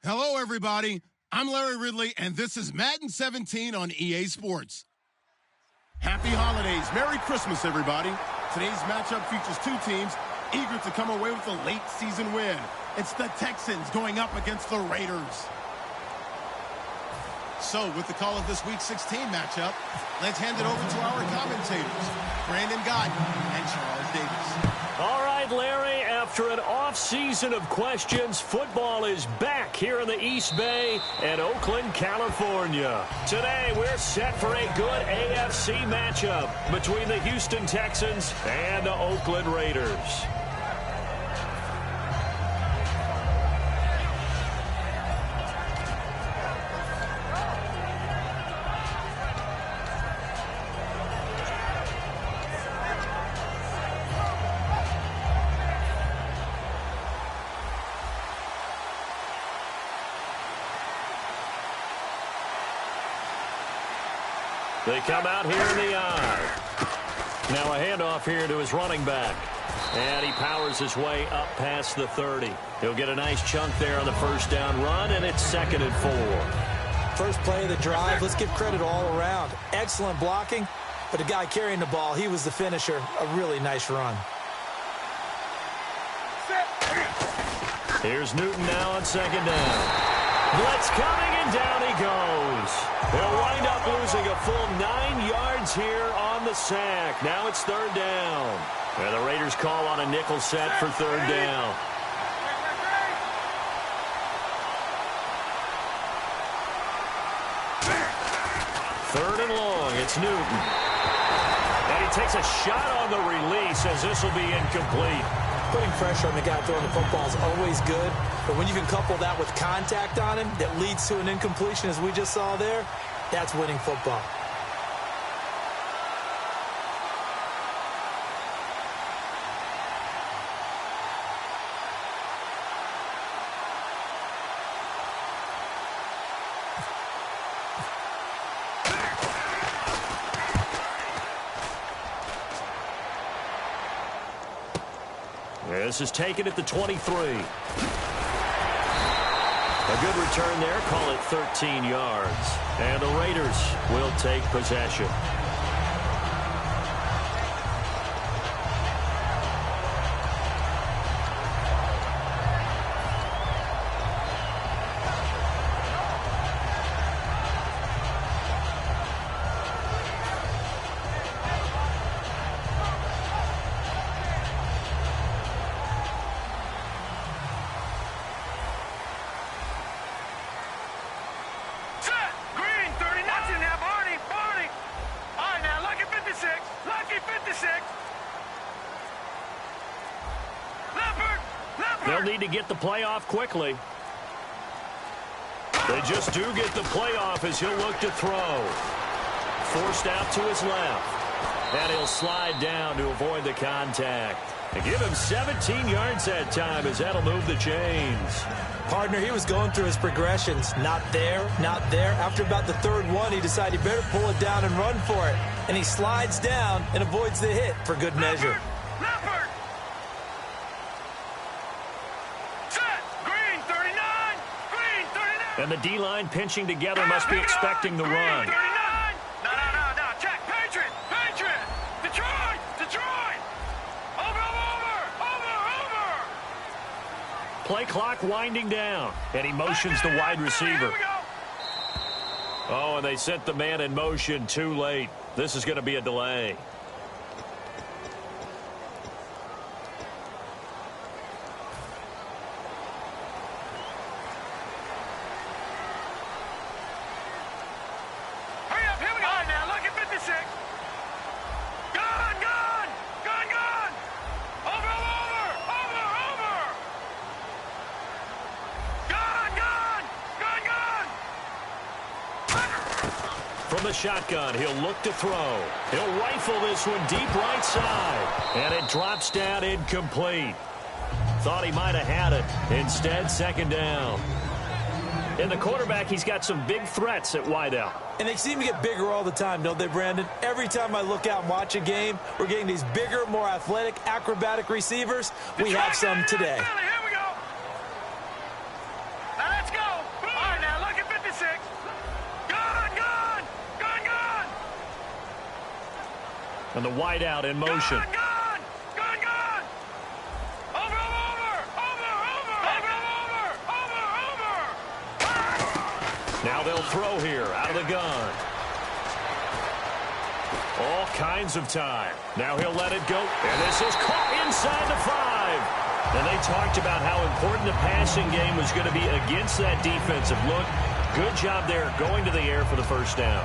Hello, everybody. I'm Larry Ridley, and this is Madden 17 on EA Sports. Happy holidays. Merry Christmas, everybody. Today's matchup features two teams eager to come away with a late-season win. It's the Texans going up against the Raiders. So, with the call of this Week 16 matchup, let's hand it over to our commentators, Brandon Guyton and Charles Davis. All right, Larry, after an off-season of questions, football is back here in the East Bay and Oakland, California. Today, we're set for a good AFC matchup between the Houston Texans and the Oakland Raiders. They come out here in the eye. Now a handoff here to his running back. And he powers his way up past the 30. He'll get a nice chunk there on the first down run, and it's 2nd and 4. First play of the drive, let's give credit all around. Excellent blocking, but the guy carrying the ball, he was the finisher. A really nice run. Here's Newton now on 2nd down. Blitz coming, and down he goes. They'll wind up losing a full 9 yards here on the sack. Now it's 3rd down. And the Raiders call on a nickel set for 3rd down. Third and long, it's Newton. And he takes a shot on the release as this will be incomplete. Putting pressure on the guy throwing the football is always good, but when you can couple that with contact on him that leads to an incompletion, as we just saw there, that's winning football. This is taken at the 23. A good return there. Call it 13 yards. And the Raiders will take possession. They'll need to get the play off quickly. They just do get the play off as he'll look to throw. Forced out to his left. And he'll slide down to avoid the contact. And give him 17 yards that time as that'll move the chains. Partner, he was going through his progressions. Not there, not there. After about the 3rd one, he decided he better pull it down and run for it. And he slides down and avoids the hit for good measure. And the D-line pinching together must be expecting the run. No, check. Patriot. Detroit. Over. Play clock winding down. And he motions the wide receiver. Oh, and they sent the man in motion too late. This is going to be a delay. From the shotgun, he'll look to throw. He'll rifle this one deep right side. And it drops down incomplete. Thought he might have had it. Instead, 2nd down. In the quarterback, he's got some big threats at wideout. And they seem to get bigger all the time, don't they, Brandon? Every time I look out and watch a game, we're getting these bigger, more athletic, acrobatic receivers. We have some today. Here we go. Now let's go. And the wide out in motion. Gone! Now they'll throw here out of the gun. All kinds of time. Now he'll let it go. And this is caught inside the 5. And they talked about how important the passing game was going to be against that defensive look. Good job there going to the air for the first down.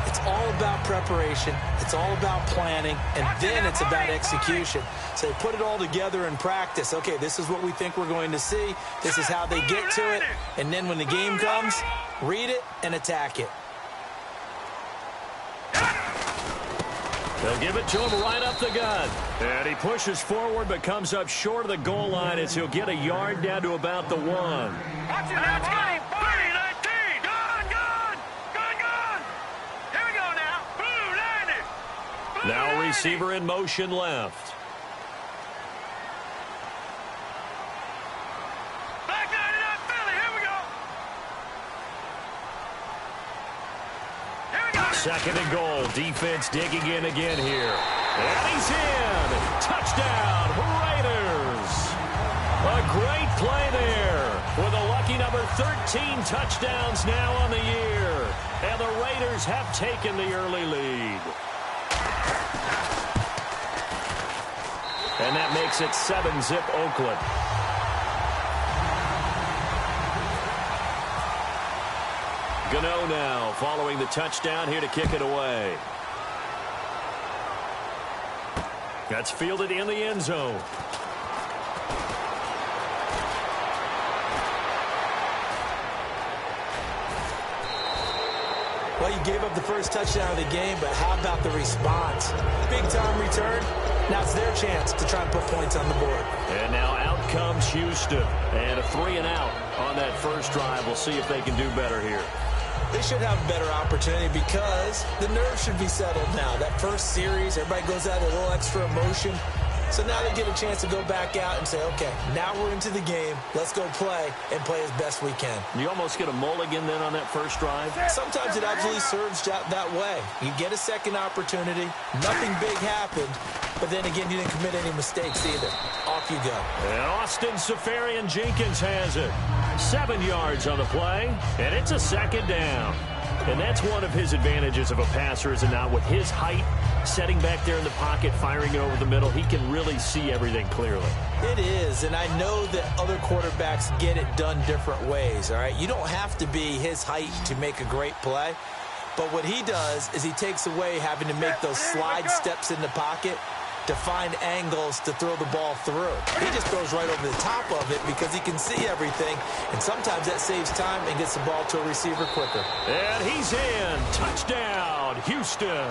It's all about preparation. It's all about planning. And then it's about execution. So they put it all together in practice. Okay, this is what we think we're going to see. This is how they get to it. And then when the game comes, read it and attack it. They'll give it to him right up the gut. And he pushes forward but comes up short of the goal line as he'll get a yard down to about the 1. Watch it now. It's getting 30-19. Gone. Here we go now. Blue Niners. Now a receiver in motion left. Back 99 Philly. Here we go. Second and goal. Defense digging in again here. And he's in. Touchdown, Raiders. A great play there with a lucky number 13 touchdowns now on the year. And the Raiders have taken the early lead. And that makes it 7-zip Oakland. Gano now following the touchdown here to kick it away. That's fielded in the end zone. Well, you gave up the first touchdown of the game, but how about the response? Big-time return. Now it's their chance to try and put points on the board. And now out comes Houston. And a 3-and-out on that first drive. We'll see if they can do better here. They should have a better opportunity because the nerves should be settled now. That first series, everybody goes out with a little extra emotion. So now they get a chance to go back out and say, okay, now we're into the game. Let's go play and play as best we can. You almost get a mulligan then on that first drive? Sometimes it absolutely serves out that way. You get a second opportunity. Nothing big happened. But then again, you didn't commit any mistakes either. Off you go. And Austin Seferian-Jenkins has it. 7 yards on the play, and it's a second down. And that's one of his advantages of a passer, is it not? With his height, setting back there in the pocket, firing it over the middle, he can really see everything clearly. It is, and I know that other quarterbacks get it done different ways, all right? You don't have to be his height to make a great play. But what he does is he takes away having to make those slide steps in the pocket to find angles to throw the ball through. He just throws right over the top of it because he can see everything, and sometimes that saves time and gets the ball to a receiver quicker. And he's in. Touchdown, Houston.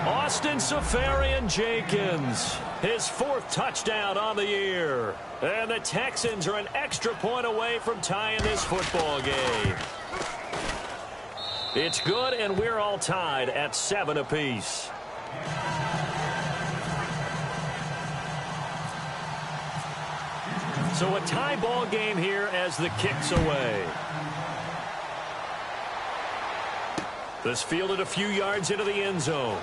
Austin Seferian-Jenkins, his 4th touchdown on the year. And the Texans are an extra point away from tying this football game. It's good, and we're all tied at 7 apiece. So a tie ball game here as the kick's away. This fielded a few yards into the end zone.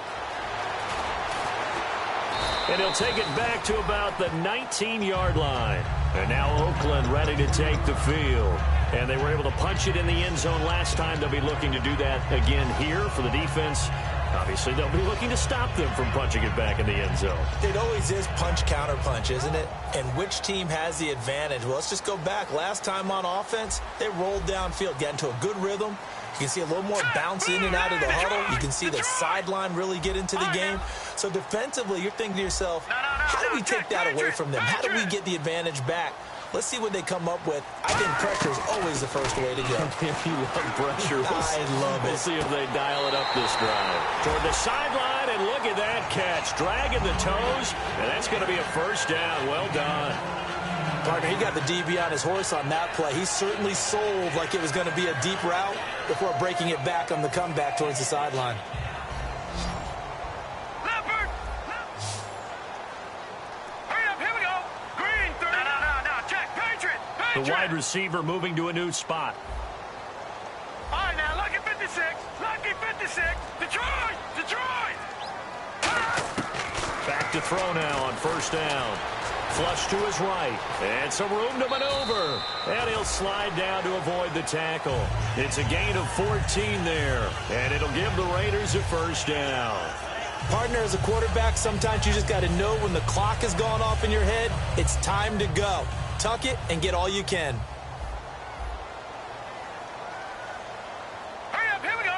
And he'll take it back to about the 19-yard line. And now Oakland ready to take the field. And they were able to punch it in the end zone last time. They'll be looking to do that again here for the defense. Obviously, they'll be looking to stop them from punching it back in the end zone. It always is punch-counter-punch, isn't it? And which team has the advantage? Well, let's just go back. Last time on offense, they rolled downfield, got into a good rhythm. You can see a little more bounce in and out of the huddle. You can see the sideline really get into the game. So defensively, you're thinking to yourself, how do we take that away from them? How do we get the advantage back? Let's see what they come up with. I think pressure is always the first way to go. You love pressure. I love it. We'll see if they dial it up this drive. Toward the sideline, and look at that catch. Dragging the toes, and that's going to be a first down. Well done. Partner, he got the DB on his horse on that play. He certainly sold like it was going to be a deep route before breaking it back on the comeback towards the sideline. The wide receiver moving to a new spot. All right, now, lucky 56. Lucky 56. Detroit! Detroit! to throw now on first down. Flush to his right, and some room to maneuver. And he'll slide down to avoid the tackle. It's a gain of 14 there, and it'll give the Raiders a first down. Partner, as a quarterback, sometimes you just got to know when the clock has gone off in your head, it's time to go. Tuck it and get all you can. Hurry up, here we go.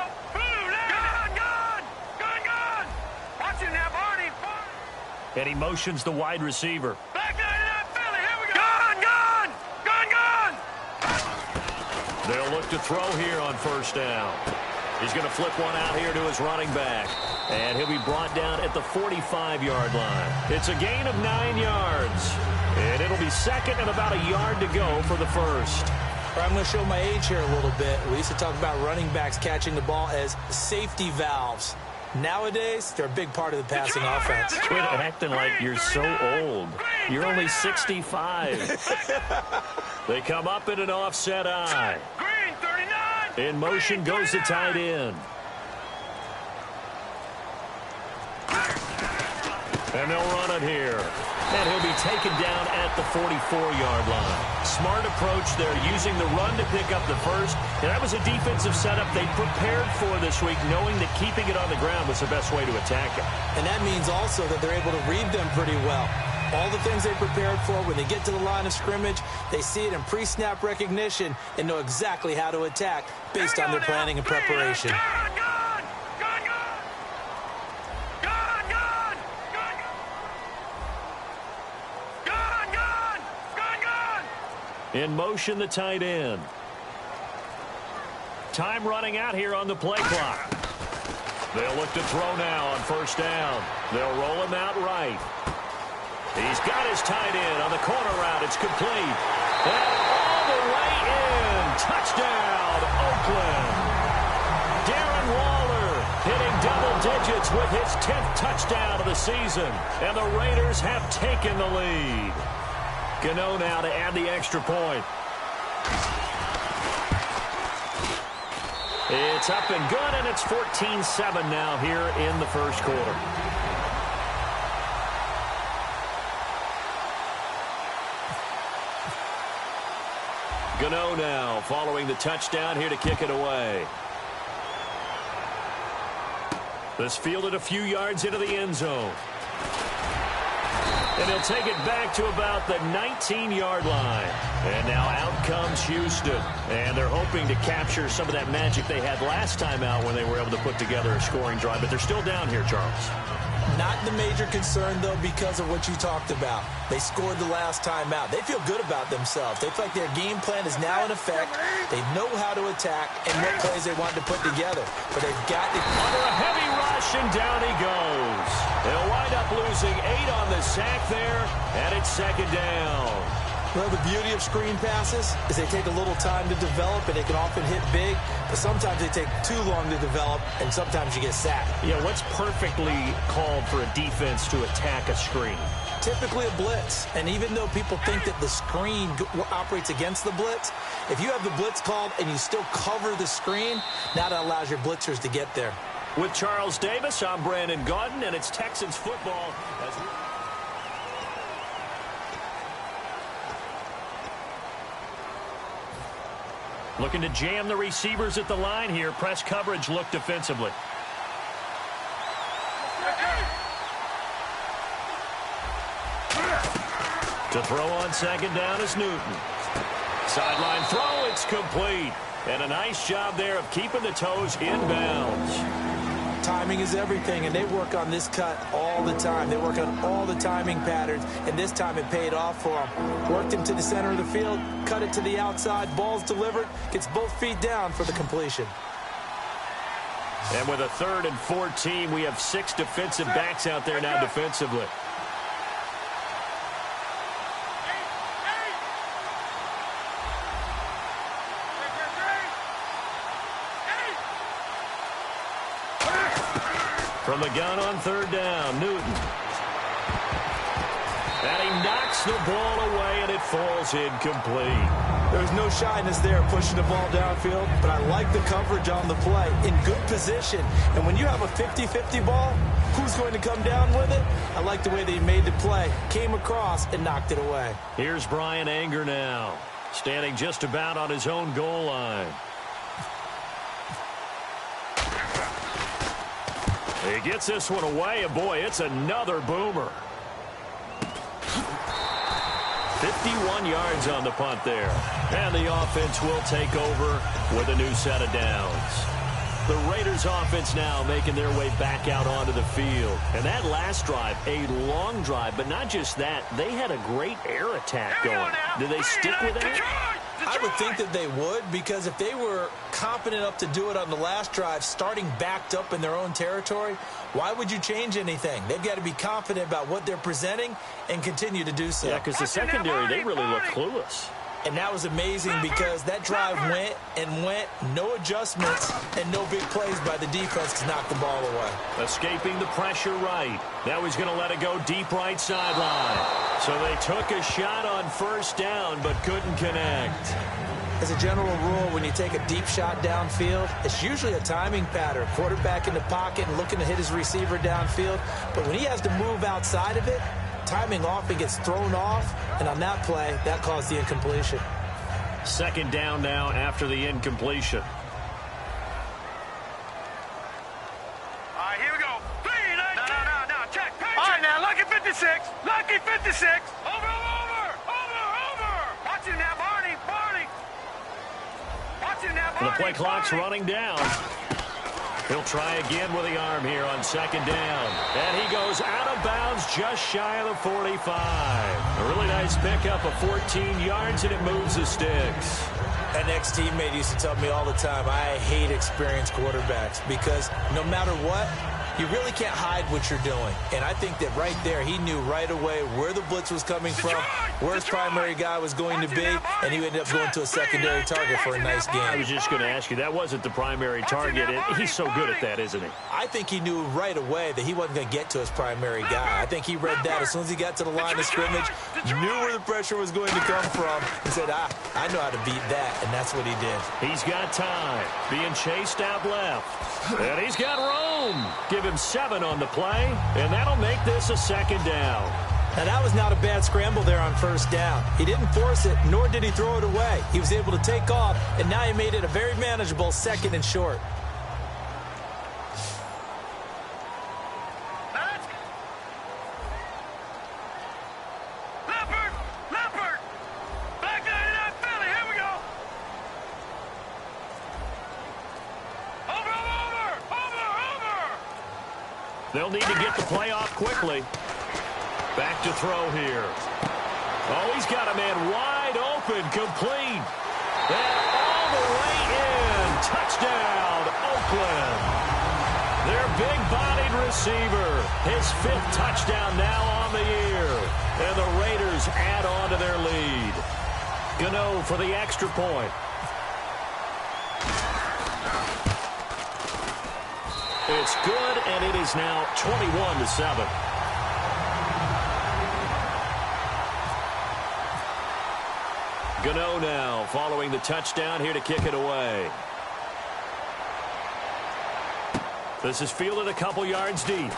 Gun. Watch it now, Barney. And he motions the wide receiver. Back 99 Philly, here we go. Gun. They'll look to throw here on first down. He's going to flip one out here to his running back. And he'll be brought down at the 45-yard line. It's a gain of 9 yards. And it'll be second and about a yard to go for the first. I'm going to show my age here a little bit. We used to talk about running backs catching the ball as safety valves. Nowadays, they're a big part of the passing offense. Quit acting like you're so old. You're only 65. They come up in an offset eye. Green, 39. In motion goes the tight end. And they'll run it here. And he'll be taken down at the 44-yard line. Smart approach there, using the run to pick up the first. And that was a defensive setup they prepared for this week, knowing that keeping it on the ground was the best way to attack it. And that means also that they're able to read them pretty well. All the things they prepared for, when they get to the line of scrimmage, they see it in pre-snap recognition and know exactly how to attack based on their planning and preparation. In motion, the tight end. Time running out here on the play clock. They'll look to throw now on first down. They'll roll him out right. He's got his tight end on the corner route. It's complete. And all the way in. Touchdown, Oakland. Darren Waller hitting double digits with his 10th touchdown of the season. And the Raiders have taken the lead. Gano now to add the extra point. It's up and good, and it's 14-7 now here in the first quarter. Gano now following the touchdown here to kick it away. This fielded a few yards into the end zone. And he'll take it back to about the 19-yard line. And now out comes Houston. And they're hoping to capture some of that magic they had last time out when they were able to put together a scoring drive. But they're still down here, Charles. Not the major concern, though, because of what you talked about. They scored the last time out. They feel good about themselves. They feel like their game plan is now in effect. They know how to attack and what plays they want to put together. But they've got to... Under a heavy rush, and down he goes. They'll wind up losing 8 on the sack there, and it's second down. Well, the beauty of screen passes is they take a little time to develop, and they can often hit big, but sometimes they take too long to develop, and sometimes you get sacked. Yeah, what's perfectly called for a defense to attack a screen? Typically a blitz, and even though people think that the screen operates against the blitz, if you have the blitz called and you still cover the screen, now that allows your blitzers to get there. With Charles Davis, I'm Brandon Gaudin, and it's Texans football. Looking to jam the receivers at the line here. Press coverage look defensively. To throw on second down is Newton. Sideline throw, it's complete. And a nice job there of keeping the toes in bounds. Timing is everything, and they work on this cut all the time. They work on all the timing patterns, and this time it paid off for them. Worked him to the center of the field, cut it to the outside, ball's delivered, gets both feet down for the completion. And with a 3rd and 14, we have 6 defensive backs out there now defensively. From the gun on 3rd down, Newton. And he knocks the ball away, and it falls incomplete. There's no shyness there pushing the ball downfield, but I like the coverage on the play. In good position. And when you have a 50-50 ball, Who's going to come down with it? I like the way that he made the play, came across, and knocked it away. Here's Brian Anger now, standing just about on his own goal line. He gets this one away, and boy, it's another boomer. 51 yards on the punt there. And the offense will take over with a new set of downs. The Raiders offense now making their way back out onto the field. And that last drive, a long drive, but not just that, they had a great air attack going. Do they stick with that? I would think that they would, because if they were confident enough to do it on the last drive, starting backed up in their own territory, why would you change anything? They've got to be confident about what they're presenting and continue to do so. Yeah, because the secondary, they really look clueless. And that was amazing because that drive went and went, no adjustments and no big plays by the defense to knock the ball away. Escaping the pressure right. Now he's going to let it go deep right sideline. So they took a shot on first down but couldn't connect. As a general rule, when you take a deep shot downfield, it's usually a timing pattern. Quarterback in the pocket and looking to hit his receiver downfield. But when he has to move outside of it, timing off, it gets thrown off, and on that play, that caused the incompletion. Second down now after the incompletion. All right, here we go. No, check. All right, now, lucky 56. Lucky 56. Over. Watch him now, Barney. Watch him now, Barney. The play clock's running down. He'll try again with the arm here on second down. And he goes out of bounds just shy of the 45. A really nice pickup of 14 yards, and it moves the sticks. An ex-teammate used to tell me all the time, I hate experienced quarterbacks because no matter what, you really can't hide what you're doing. And I think that right there, he knew right away where the blitz was coming from, where his primary guy was going to be, and he ended up going to a secondary target for a nice game. I was just going to ask you, that wasn't the primary target. He's so good at that, isn't he? I think he knew right away that he wasn't going to get to his primary guy. I think he read that as soon as he got to the line of scrimmage, knew where the pressure was going to come from, and said, I know how to beat that, and that's what he did. He's got time, being chased out left, and he's got room. Give him 7 on the play, and that'll make this a second down. Now, that was not a bad scramble there on first down. He didn't force it, nor did he throw it away. He was able to take off, and now he made it a very manageable second and short. Leopard! Back 99 Philly, here we go! Over! They'll need to get the play off quickly. Back to throw here. Oh, he's got a man wide open, complete. And all the way in. Touchdown, Oakland. Their big-bodied receiver. His 5th touchdown now on the year. And the Raiders add on to their lead. Gano for the extra point. It's good, and it is now 21-7. Gano now following the touchdown here to kick it away. This is fielded a couple yards deep.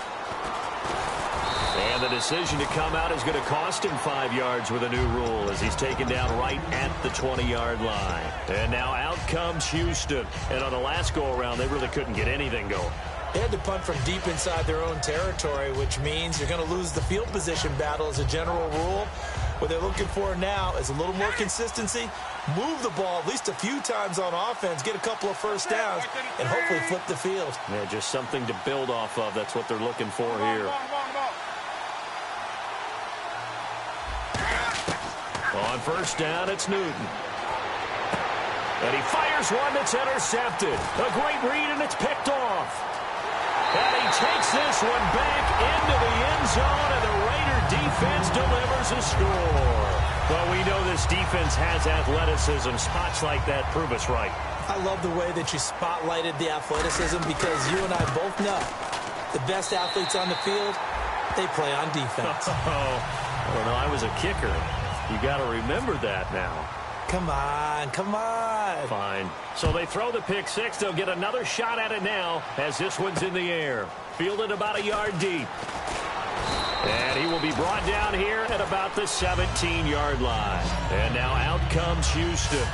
And the decision to come out is going to cost him 5 yards with a new rule as he's taken down right at the 20-yard line. And now out comes Houston. And on the last go-around, they really couldn't get anything going. They had to punt from deep inside their own territory, which means you're going to lose the field position battle as a general rule. What they're looking for now is a little more consistency, move the ball at least a few times on offense, get a couple of first downs, and hopefully flip the field. Yeah, just something to build off of. That's what they're looking for here. On first down, it's Newton. And he fires one that's intercepted. A great read, and it's picked off. And he takes this one back into the end zone, and the Raider defense delivers a score. Well, we know this defense has athleticism. Spots like that prove us right. I love the way that you spotlighted the athleticism because you and I both know the best athletes on the field, they play on defense. I don't know. I was a kicker. You got to remember that now. Come on. Fine. So they throw the pick six. They'll get another shot at it now as this one's in the air. Fielded about a yard deep. And he will be brought down here at about the 17-yard line. And now out comes Houston.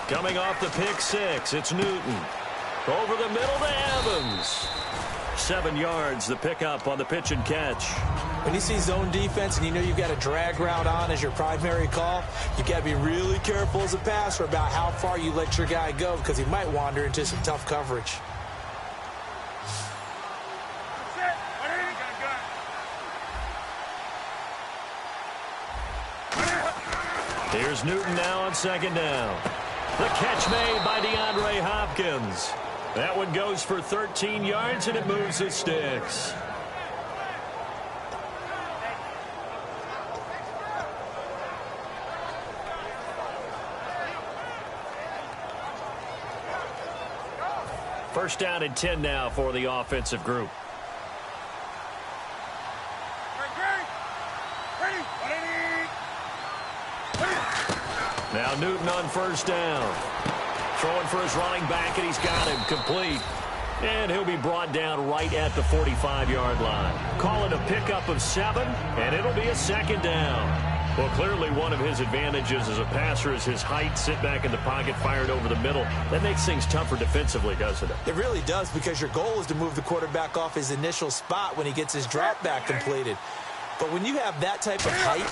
Coming off the pick six, it's Newton. Over the middle to Evans. 7 yards, the pickup on the pitch and catch. When you see zone defense and you know you've got a drag route on as your primary call, you've got to be really careful as a passer about how far you let your guy go because he might wander into some tough coverage. Here's Newton now on second down. The catch made by DeAndre Hopkins. That one goes for 13 yards, and it moves the sticks. First down and 10 now for the offensive group. Now Newton on first down. Throwing for his running back, and he's got him complete. And he'll be brought down right at the 45-yard line. Call it a pickup of 7, and it'll be a second down. Well, clearly one of his advantages as a passer is his height. Sit back in the pocket, fired over the middle. That makes things tougher defensively, doesn't it? It really does, because your goal is to move the quarterback off his initial spot when he gets his drop back completed. But when you have that type of height,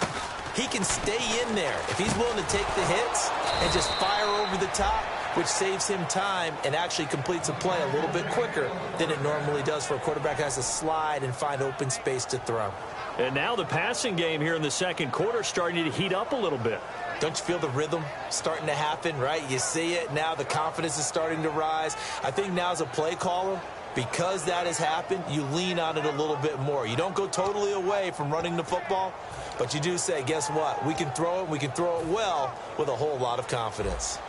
he can stay in there if he's willing to take the hits and just fire over the top, which saves him time and actually completes a play a little bit quicker than it normally does for a quarterback who has to slide and find open space to throw. And now the passing game here in the second quarter starting to heat up a little bit. Don't you feel the rhythm starting to happen, right? You see it now. The confidence is starting to rise. I think now as a play caller, because that has happened, you lean on it a little bit more. You don't go totally away from running the football, but you do say, guess what? We can throw it. We can throw it well with a whole lot of confidence.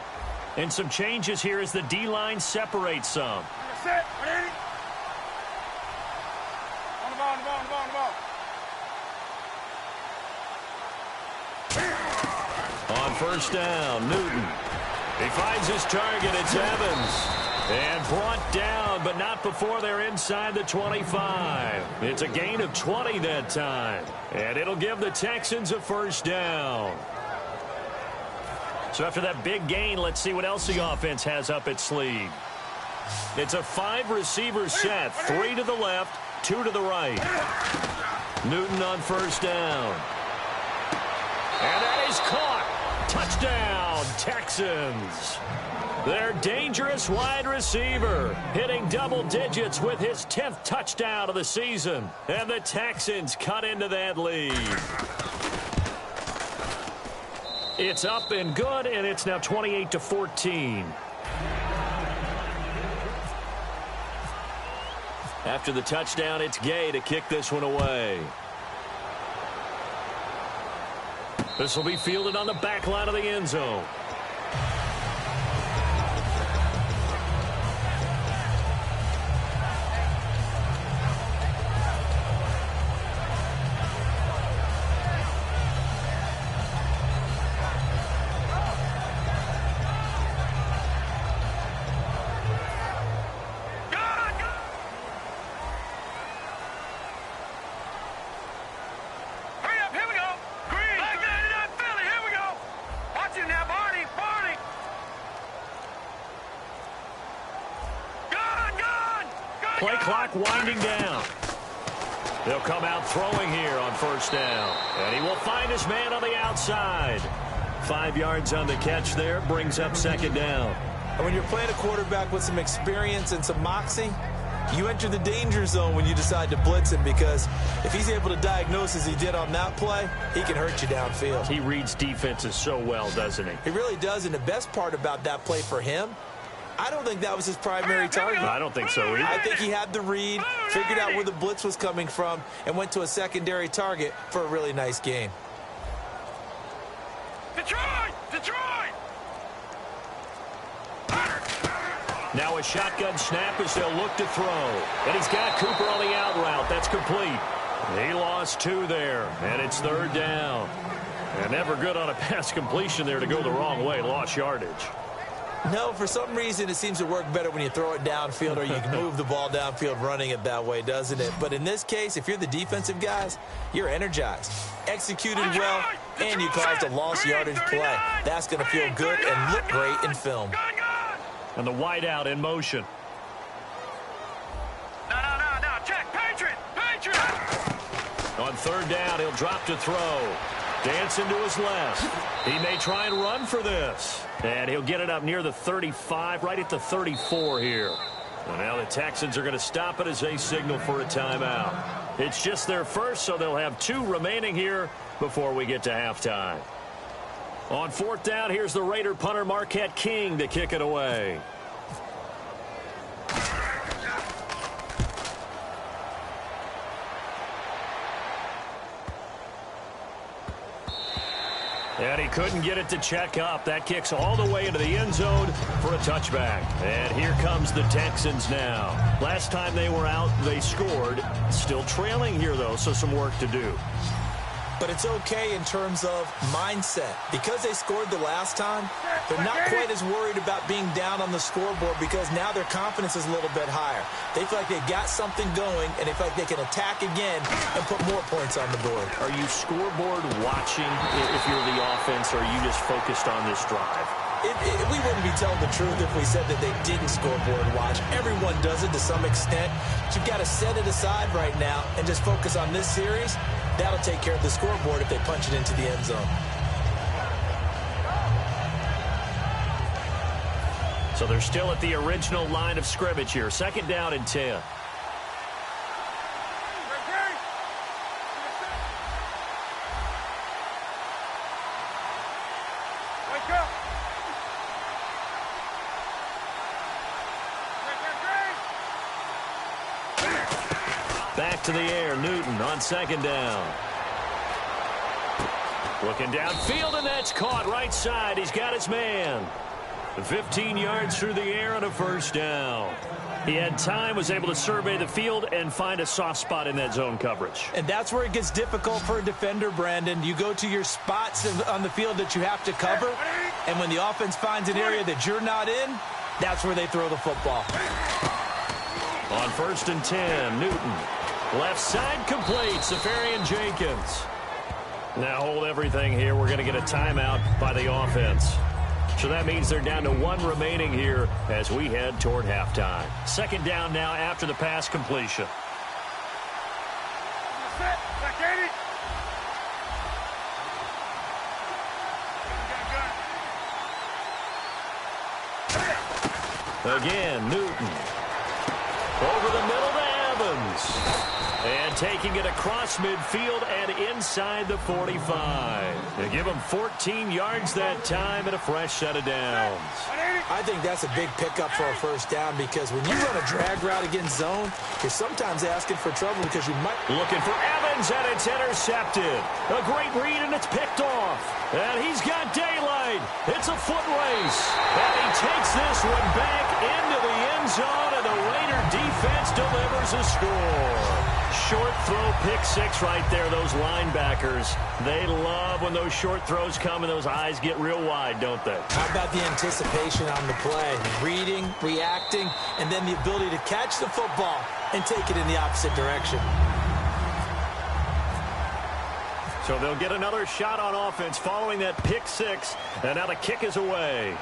And some changes here as the D-line separates some. Set, ready? On the ball, on the ball, on the ball, on the ball. On first down, Newton. He finds his target. It's Evans. And brought down, but not before they're inside the 25. It's a gain of 20 that time. And it'll give the Texans a first down. So after that big gain, let's see what else the offense has up its sleeve. It's a 5-receiver set. 3 to the left, 2 to the right. Newton on first down. And that is caught. Touchdown, Texans. Their dangerous wide receiver hitting double digits with his 10th touchdown of the season. And the Texans cut into that lead. It's up and good, and it's now 28-14. After the touchdown, it's Gay to kick this one away. This will be fielded on the back line of the end zone. Play clock winding down. They'll come out throwing here on first down. And he will find his man on the outside. 5 yards on the catch there. Brings up second down. And when you're playing a quarterback with some experience and some moxie, you enter the danger zone when you decide to blitz him, because if he's able to diagnose as he did on that play, he can hurt you downfield. He reads defenses so well, doesn't he? He really does, and the best part about that play for him, I don't think that was his primary target. I don't think so either. I think he had the read, figured out where the blitz was coming from, and went to a secondary target for a really nice gain. Detroit! Detroit! Now a shotgun snap as they'll look to throw. And he's got Cooper on the out route. That's complete. He lost 2 there, and it's 3rd down. And never good on a pass completion there to go the wrong way. Lost yardage. No, for some reason it seems to work better when you throw it downfield or you can move the ball downfield running it that way, doesn't it? But in this case, if you're the defensive guys, you're energized, executed well, and you caused a lost yardage play. That's going to feel good and look great in film. And the wideout in motion. No, check, Patriot! On 3rd down, he'll drop to throw. Dancing to his left. He may try and run for this. And he'll get it up near the 35, right at the 34 here. Well, now the Texans are going to stop it as they signal for a timeout. It's just their first, so they'll have 2 remaining here before we get to halftime. On 4th down, here's the Raider punter Marquette King to kick it away. And he couldn't get it to check up. That kicks all the way into the end zone for a touchback. And here comes the Texans now. Last time they were out, they scored. Still trailing here, though, so some work to do. But it's okay in terms of mindset. Because they scored the last time, they're not quite as worried about being down on the scoreboard because now their confidence is a little bit higher. They feel like they've got something going, and they feel like they can attack again and put more points on the board. Are you scoreboard watching if you're the offense, or are you just focused on this drive? We wouldn't be telling the truth if we said that they didn't scoreboard watch. Everyone does it to some extent. But you've got to set it aside right now and just focus on this series. That'll take care of the scoreboard if they punch it into the end zone. So they're still at the original line of scrimmage here. 2nd down and 10. Back to the air, Newton on 2nd down. Looking downfield, and that's caught right side. He's got his man. 15 yards through the air and a 1st down. He had time, was able to survey the field and find a soft spot in that zone coverage. And that's where it gets difficult for a defender, Brandon. You go to your spots on the field that you have to cover, and when the offense finds an area that you're not in, that's where they throw the football. On 1st and 10, Newton. Left side complete, Safarian Jenkins. Now hold everything here. We're going to get a timeout by the offense. So that means they're down to 1 remaining here as we head toward halftime. 2nd down now after the pass completion. Again, Newton. Over the middle to Evans. And taking it across midfield and inside the 45. They give him 14 yards that time and a fresh set of downs. I think that's a big pickup for a 1st down because when you run a drag route against zone, you're sometimes asking for trouble because you might... Looking for Evans, and it's intercepted. A great read, and it's picked off. And he's got daylight. It's a foot race. And he takes this one back into the end zone, and the Raider defense delivers a score. Short throw, pick 6 right there. Those linebackers, they love when those short throws come and those eyes get real wide, don't they? How about the anticipation on the play? Reading, reacting, and then the ability to catch the football and take it in the opposite direction. So they'll get another shot on offense following that pick 6, and now the kick is away.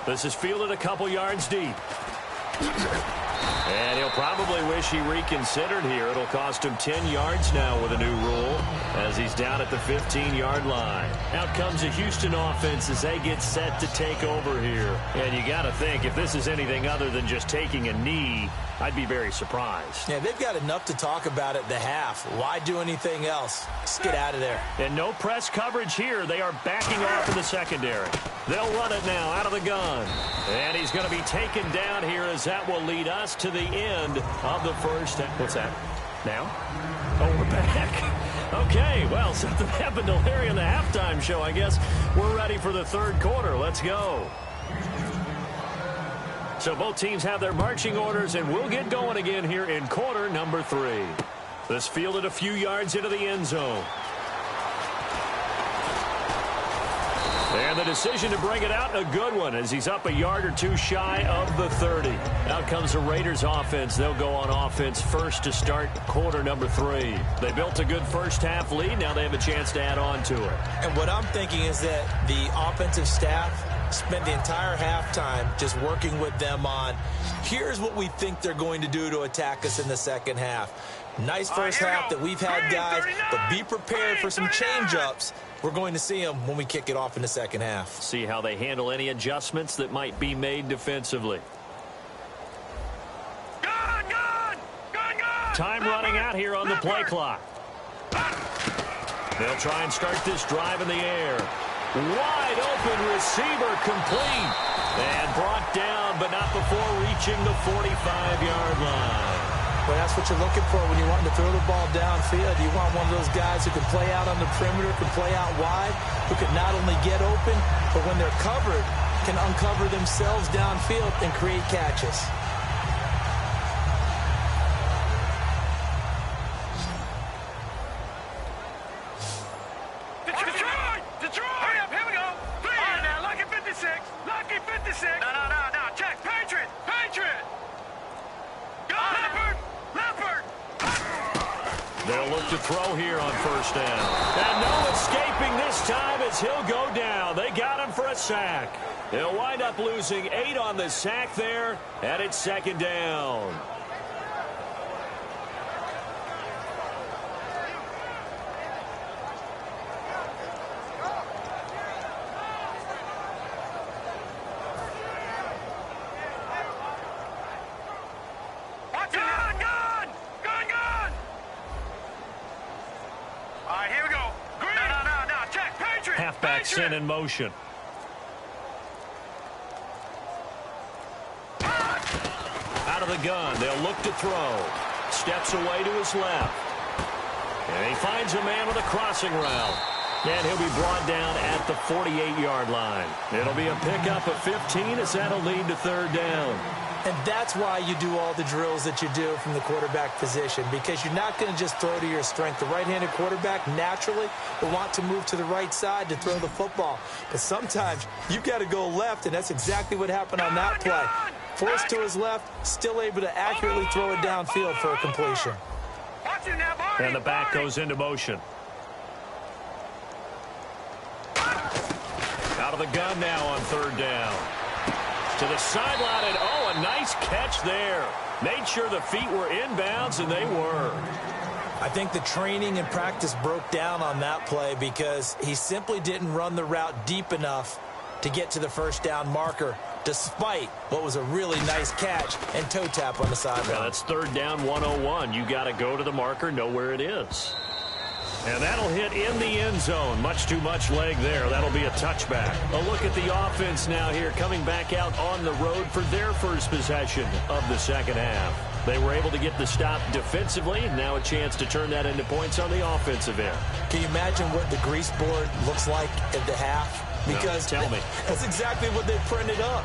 This is fielded a couple yards deep. And he'll probably wish he reconsidered here. It'll cost him 10 yards now with a new rule as he's down at the 15-yard line. Out comes the Houston offense as they get set to take over here. And you got to think, if this is anything other than just taking a knee, I'd be very surprised. Yeah, they've got enough to talk about at the half. Why do anything else? Just get out of there. And no press coverage here. They are backing off in the secondary. They'll run it now out of the gun. And he's going to be taken down here as that will lead us to the end of the first. What's that? Now? Oh, we're back. Okay, well, something happened to Larry in the halftime show, I guess. We're ready for the third quarter. Let's go. So both teams have their marching orders, and we'll get going again here in quarter number 3. This fielded a few yards into the end zone. And the decision to bring it out, a good one, as he's up a yard or two shy of the 30. Out comes the Raiders offense. They'll go on offense first to start quarter number 3. They built a good first half lead. Now they have a chance to add on to it. And what I'm thinking is that the offensive staff spent the entire halftime just working with them on, here's what we think they're going to do to attack us in the second half. Nice first half that we've had, guys, but be prepared for some change-ups. We're going to see them when we kick it off in the second half. See how they handle any adjustments that might be made defensively. Time running out here on the play clock. They'll try and start this drive in the air. Wide open receiver complete. And brought down, but not before reaching the 45-yard line. Well, that's what you're looking for when you're wanting to throw the ball downfield. You want one of those guys who can play out on the perimeter, can play out wide, who can not only get open, but when they're covered, can uncover themselves downfield and create catches. Detroit! Hurry up, here we go. All right, now, Lucky 56. Lucky 56. No. Check. Patriot. Leopard. They'll look to throw here on first down. And no escaping this time as he'll go down. They got him for a sack. They'll wind up losing 8 on the sack there, and it's second down. Gun! All right, here we go. Green. No. Check. Patriot. Halfback sent in motion. Out of the gun. They'll look to throw. Steps away to his left. And he finds a man with a crossing route. And he'll be brought down at the 48-yard line. It'll be a pickup of 15 as that'll lead to third down. And that's why you do all the drills that you do from the quarterback position, because you're not going to just throw to your strength. The right-handed quarterback naturally will want to move to the right side to throw the football. But sometimes you've got to go left, and that's exactly what happened on that play. Forced to his left, still able to accurately throw it downfield for a completion. And the back goes into motion. Out of the gun now on third down. To the sideline, and a nice catch there. Made sure the feet were inbounds, and they were. I think the training and practice broke down on that play because he simply didn't run the route deep enough to get to the first down marker, despite what was a really nice catch and toe tap on the sideline. Yeah, that's third down 101. You got to go to the marker, know where it is. And that'll hit in the end zone. Much too much leg there. That'll be a touchback. A look at the offense now here, coming back out on the road for their first possession of the second half. They were able to get the stop defensively. Now a chance to turn that into points on the offensive end. Can you imagine what the grease board looks like at the half? Because no, tell me. That's exactly what they printed up.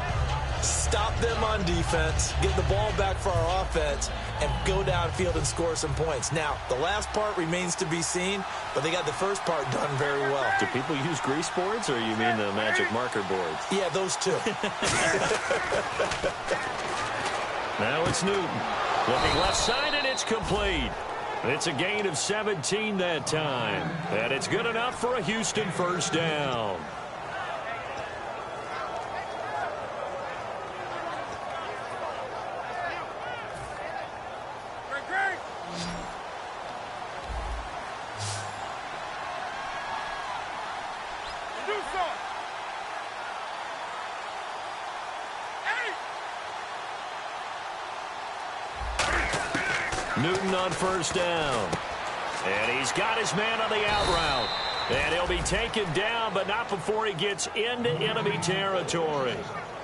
Stop them on defense, get the ball back for our offense, and go downfield and score some points. Now, the last part remains to be seen, but they got the first part done very well. Do people use grease boards, or you mean the magic marker boards? Yeah, those two. Now it's Newton. Looking left side, and it's complete. It's a gain of 17 that time. And it's good enough for a Houston first down. Newton on first down. And he's got his man on the out route. And he'll be taken down, but not before he gets into enemy territory.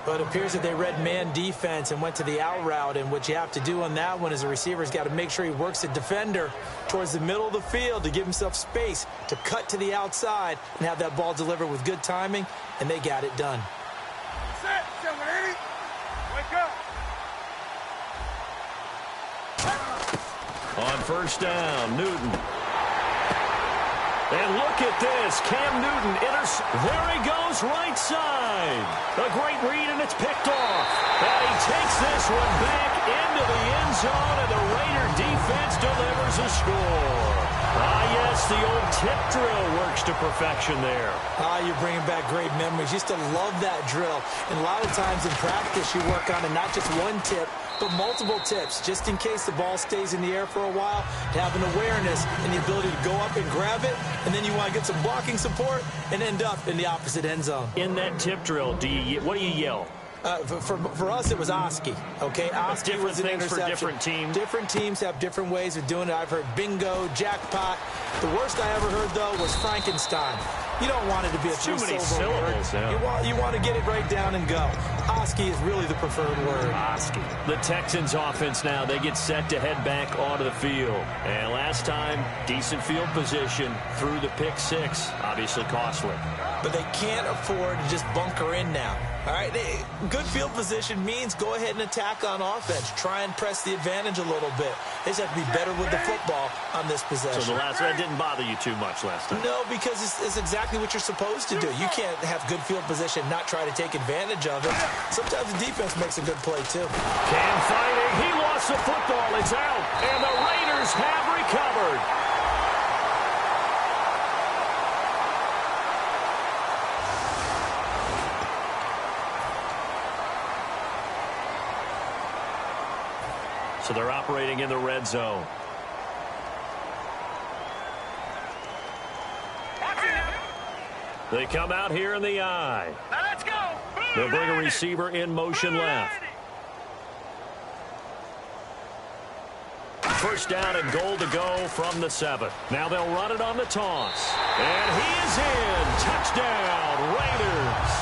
But it appears that they read man defense and went to the out route, and what you have to do on that one is a receiver's got to make sure he works the defender towards the middle of the field to give himself space to cut to the outside and have that ball delivered with good timing, and they got it done. Set, 780. Wake up. On first down, Newton. And look at this. Cam Newton enters. There he goes, right side. A great read, and it's picked off. And he takes this one back into the end zone, and the Raider defense delivers a score. Yes, the old tip drill works to perfection there. You're bringing back great memories. Used to love that drill. And a lot of times in practice, you work on it, not just one tip, but multiple tips, just in case the ball stays in the air for a while, to have an awareness and the ability to go up and grab it, and then you want to get some blocking support and end up in the opposite end zone. In that tip drill, what do you yell? For us, it was Oski. Okay, Oski was an interception. For different teams. Different teams have different ways of doing it. I've heard bingo, jackpot. The worst I ever heard, though, was Frankenstein. You don't want it to be a too many syllable word. Yeah. You want to get it right down and go. Oski is really the preferred word. Oski. The Texans offense now, they get set to head back onto the field. And last time, decent field position through the pick six. Obviously costly. But they can't afford to just bunker in now. All right, good field position means go ahead and attack on offense. Try and press the advantage a little bit. They just have to be better with the football on this possession. So that didn't bother you too much last time? No, because it's exactly what you're supposed to do. You can't have good field position, not try to take advantage of it. Sometimes the defense makes a good play, too. Cam fighting. He lost the football. It's out. And the Raiders have recovered. So they're operating in the red zone. They come out here in the eye. Now let's go. They'll bring a receiver in motion left. First down and goal to go from the 7. Now they'll run it on the toss. And he is in. Touchdown, Raiders.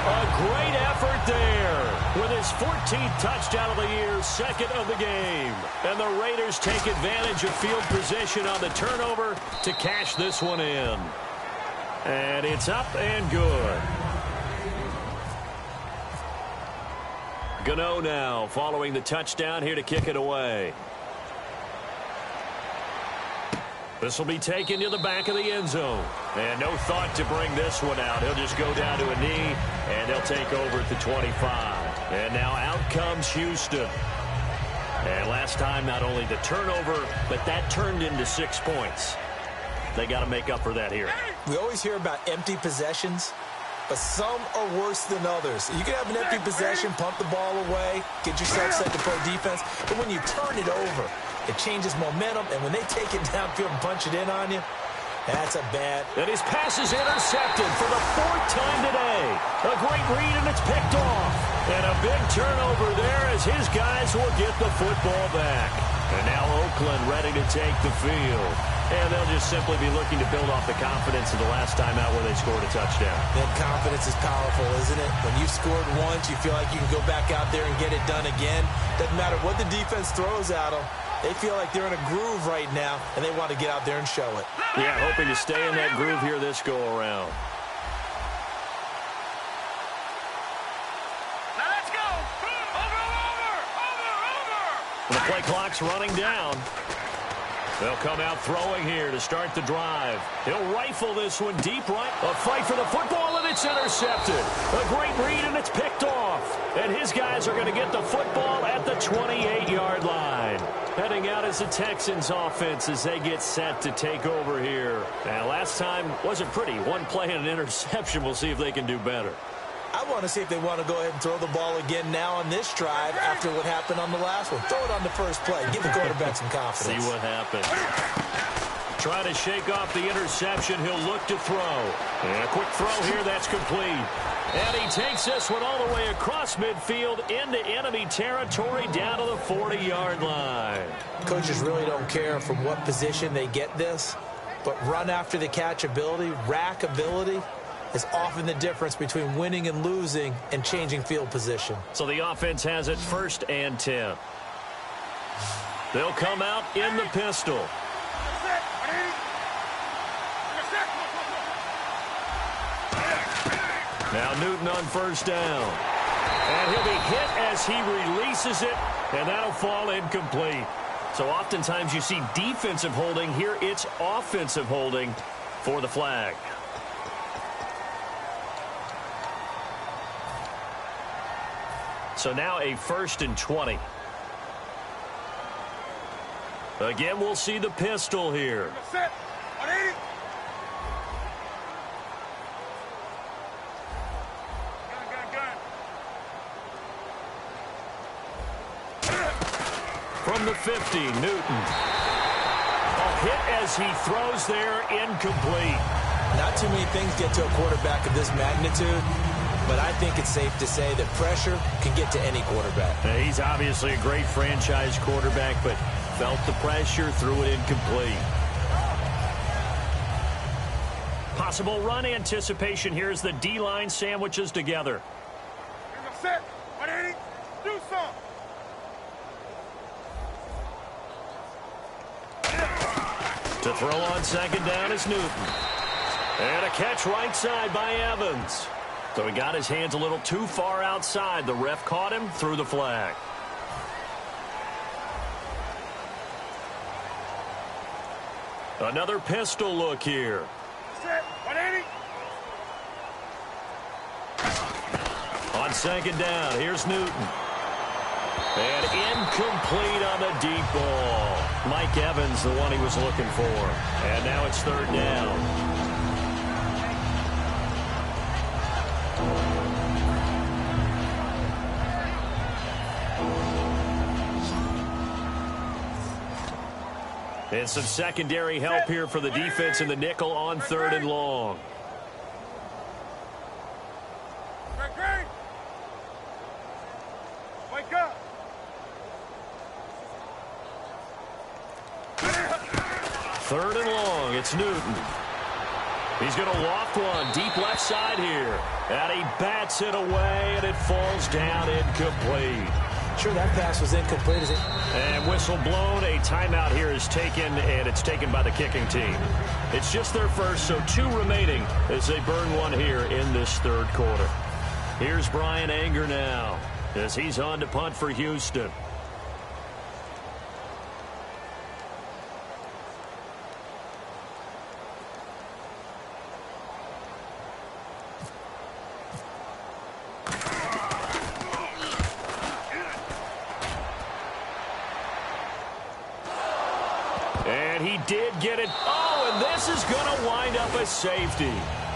A great effort there with his 14th touchdown of the year, second of the game. And the Raiders take advantage of field position on the turnover to cash this one in. And it's up and good. Gano now following the touchdown here to kick it away. This will be taken to the back of the end zone. And no thought to bring this one out. He'll just go down to a knee, and they'll take over at the 25. And now out comes Houston. And last time, not only the turnover, but that turned into 6 points. They got to make up for that here. We always hear about empty possessions, but some are worse than others. You can have an empty possession, pump the ball away, get yourself set to play defense, but when you turn it over, it changes momentum, and when they take it downfield and punch it in on you, that's a bad. And his pass is intercepted for the 4th time today. A great read, and it's picked off. And a big turnover there as his guys will get the football back. And now Oakland ready to take the field. And they'll just simply be looking to build off the confidence of the last time out where they scored a touchdown. That confidence is powerful, isn't it? When you scored once, you feel like you can go back out there and get it done again. Doesn't matter what the defense throws at them. They feel like they're in a groove right now, and they want to get out there and show it. Yeah, hoping to stay in that groove here this go-around. Now let's go. Over. The play clock's running down. They'll come out throwing here to start the drive. He'll rifle this one deep right. A fight for the football, and it's intercepted. A great read, and it's picked off. And his guys are going to get the football at the 28-yard line. Heading out as the Texans offense as they get set to take over here. Now, last time wasn't pretty. One play and an interception. We'll see if they can do better. I want to see if they want to go ahead and throw the ball again now on this drive after what happened on the last one. Throw it on the first play. Give the quarterback some confidence. See what happens. Trying to shake off the interception. He'll look to throw. And a quick throw here. That's complete. And he takes this one all the way across midfield into enemy territory down to the 40-yard line. Coaches really don't care from what position they get this, but run after the catch ability, rack ability, is often the difference between winning and losing and changing field position. So the offense has it 1st and 10. They'll come out in the pistol. Now Newton on 1st down. And he'll be hit as he releases it, and that'll fall incomplete. So oftentimes you see defensive holding. Here it's offensive holding for the flag. So now a 1st and 20. Again, we'll see the pistol here. From the 50, Newton. A hit as he throws there, incomplete. Not too many things get to a quarterback of this magnitude, but I think it's safe to say that pressure can get to any quarterback. He's obviously a great franchise quarterback, but felt the pressure, threw it incomplete. Possible run anticipation here as the D-line sandwiches together. To throw on 2nd down is Newton. And a catch right side by Evans. So he got his hands a little too far outside. The ref caught him, threw the flag. Another pistol look here. On 2nd down, here's Newton. And incomplete on the deep ball. Mike Evans, the one he was looking for. And now it's 3rd down. And some secondary help here for the defense in the nickel on 3rd and long. Wake up. 3rd and long, it's Newton. He's going to loft one deep left side here. And he bats it away, and it falls down incomplete. Sure, that pass was incomplete, is it? And whistle blown. A timeout here is taken, and it's taken by the kicking team. It's just their first, so 2 remaining as they burn one here in this 3rd quarter. Here's Brian Anger now as he's on to punt for Houston. And he did get it. Oh, and this is going to wind up a safety.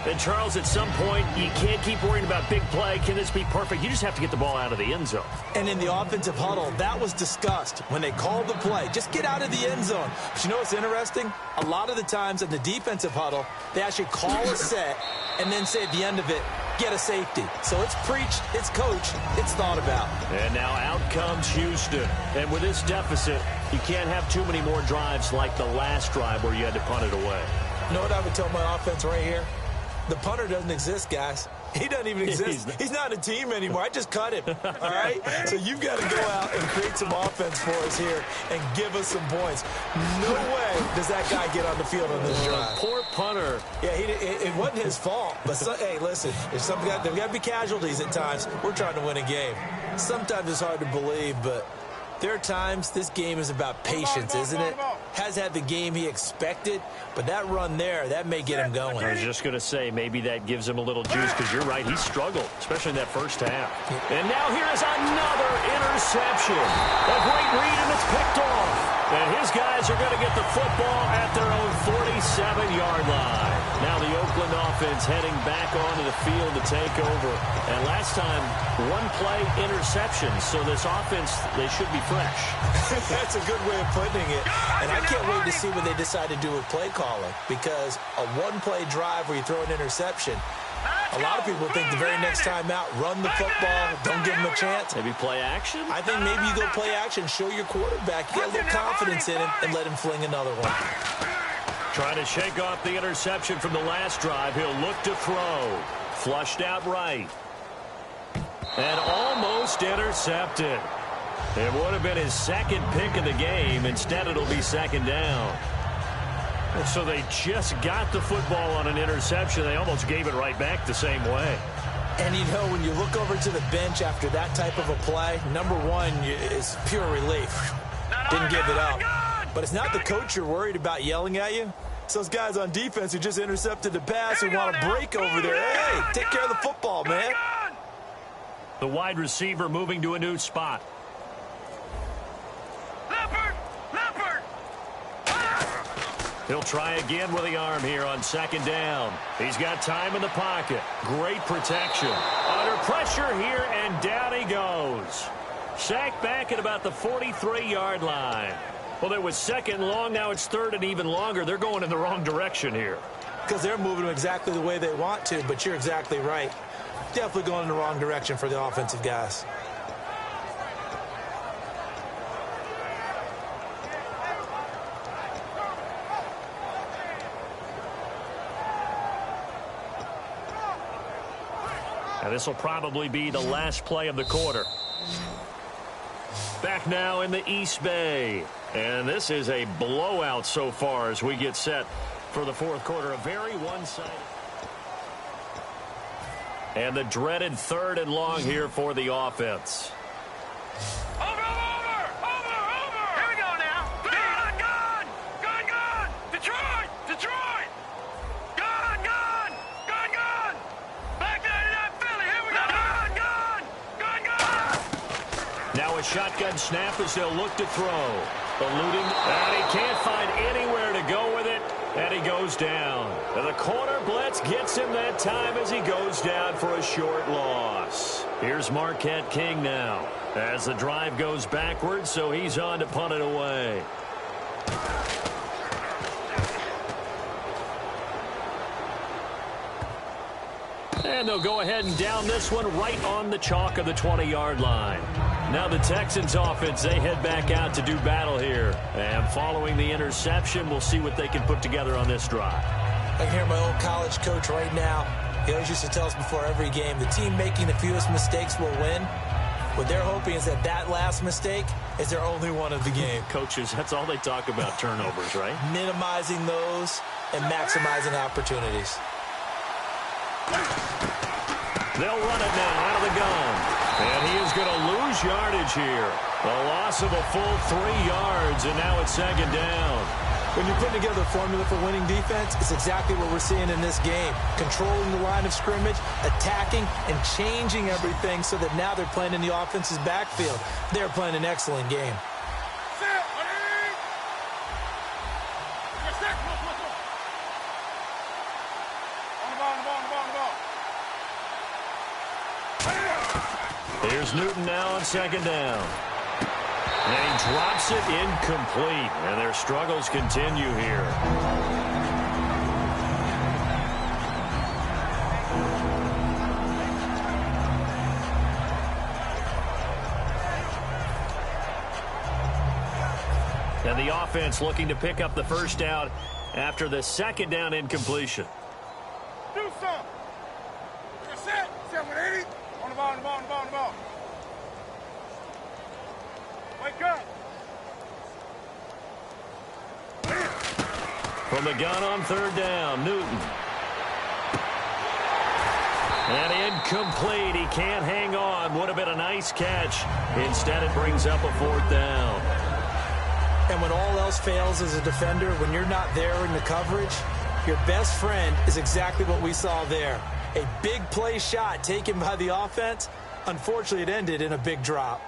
And, Charles, at some point, you can't keep worrying about big play. Can this be perfect? You just have to get the ball out of the end zone. And in the offensive huddle, that was discussed when they called the play. Just get out of the end zone. But you know what's interesting? A lot of the times in the defensive huddle, they actually call a set and then say at the end of it, get a safety. So it's preached, it's coached, it's thought about. And now out comes Houston. And with this deficit, you can't have too many more drives like the last drive where you had to punt it away. You know what I would tell my offense right here? The punter doesn't exist, guys. He doesn't even exist. He's not a team anymore. I just cut him, all right? So you've got to go out and create some offense for us here and give us some points. No way does that guy get on the field on this drive. Poor punter. Yeah, it wasn't his fault. But, hey, listen, there's got to be casualties at times. We're trying to win a game. Sometimes it's hard to believe, but there are times this game is about patience, isn't it? Has had the game he expected, but that run there, that may get him going. I was just going to say, maybe that gives him a little juice, because you're right, he struggled, especially in that first half. And now here is another interception. A great read, and it's picked off. And his guys are going to get the football at their own 47-yard line. Now the Oakland offense heading back onto the field to take over. And last time, one play interception. So this offense, they should be fresh. That's a good way of putting it. And I can't wait to see what they decide to do with play calling. Because a one-play drive where you throw an interception, a lot of people think the very next time out, run the football, don't give them a chance. Maybe play action? I think maybe you go play action, show your quarterback, you get a little confidence in him, and let him fling another one. Trying to shake off the interception from the last drive. He'll look to throw. Flushed out right. And almost intercepted. It would have been his second pick of the game. Instead, it'll be second down. So they just got the football on an interception. They almost gave it right back the same way. And, you know, when you look over to the bench after that type of a play, number one is pure relief. Didn't give it up. But it's not the coach you're worried about yelling at you. It's those guys on defense who just intercepted the pass and want to break over there. Hey, take care of the football, man. The wide receiver moving to a new spot. He'll try again with the arm here on second down. He's got time in the pocket. Great protection. Under pressure here, and down he goes. Sacked back at about the 43-yard line. Well, it was second long. Now it's third and even longer. They're going in the wrong direction here. Because they're moving them exactly the way they want to, but you're exactly right. Definitely going in the wrong direction for the offensive guys. And this will probably be the last play of the quarter. Back now in the East Bay. And this is a blowout so far as we get set for the fourth quarter. A very one-sided. And the dreaded third and long here for the offense. Over! Here we go now. Gone! Detroit! Gone! Back 99 Philly. Here we go. Gone! Now a shotgun snap as they'll look to throw. Eluding, and he can't find anywhere to go with it, and he goes down. And the corner blitz gets him that time as he goes down for a short loss. Here's Marquette King now as the drive goes backwards, so he's on to punt it away. And they'll go ahead and down this one right on the chalk of the 20-yard line. Now the Texans offense, they head back out to do battle here. And following the interception, we'll see what they can put together on this drive. I can hear my old college coach right now. He always used to tell us before every game, the team making the fewest mistakes will win. What they're hoping is that that last mistake is their only one of the game. Coaches, that's all they talk about, turnovers, right? Minimizing those and maximizing opportunities. They'll run it now out of the gun. And he is going to lose yardage here. A loss of a full 3 yards, and now it's second down. When you're putting together a formula for winning defense, it's exactly what we're seeing in this game. Controlling the line of scrimmage, attacking, and changing everything so that now they're playing in the offense's backfield. They're playing an excellent game. Here's Newton now on second down. And he drops it incomplete. And their struggles continue here. And the offense looking to pick up the first down after the second down incompletion. Do something. Set 180. On the ball. Wake up. From the gun on third down, Newton. And incomplete. He can't hang on. Would have been a nice catch. Instead, it brings up a fourth down. And when all else fails as a defender, when you're not there in the coverage, your best friend is exactly what we saw there. A big play shot taken by the offense. Unfortunately, it ended in a big drop.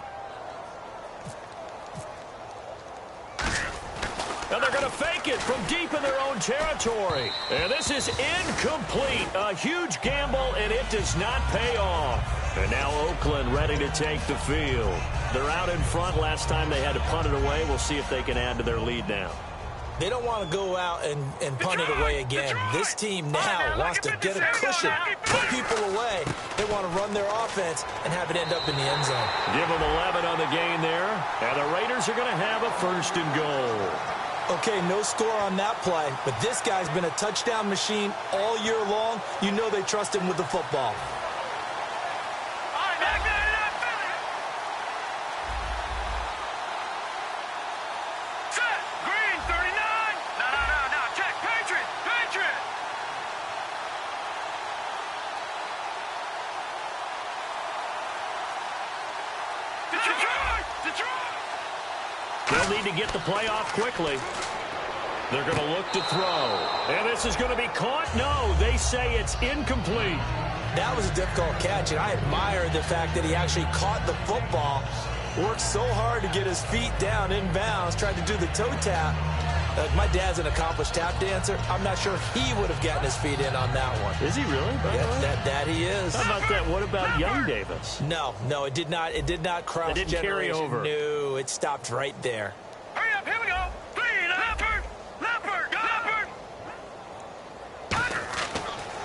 And they're going to fake take it from deep in their own territory. And this is incomplete. A huge gamble, and it does not pay off. And now Oakland ready to take the field. They're out in front. Last time they had to punt it away. We'll see if they can add to their lead now. They don't want to go out and punt it away again. This team now wants to get a cushion, put people away. They want to run their offense and have it end up in the end zone. Give them 11 on the gain there. And the Raiders are going to have a 1st and goal. Okay, no score on that play, but this guy's been a touchdown machine all year long. You know they trust him with the football. They'll need to get the play off quickly. They're going to look to throw. And this is going to be caught. No, they say it's incomplete. That was a difficult catch, and I admire the fact that he actually caught the football, worked so hard to get his feet down in bounds, tried to do the toe tap. My dad's an accomplished tap dancer. I'm not sure he would have gotten his feet in on that one. Is he really? Yeah, that he is. How about that? What about Young Davis? No, it did not. It did not cross. It didn't carry over. No, it stopped right there. Hurry up, here we go. Leopard.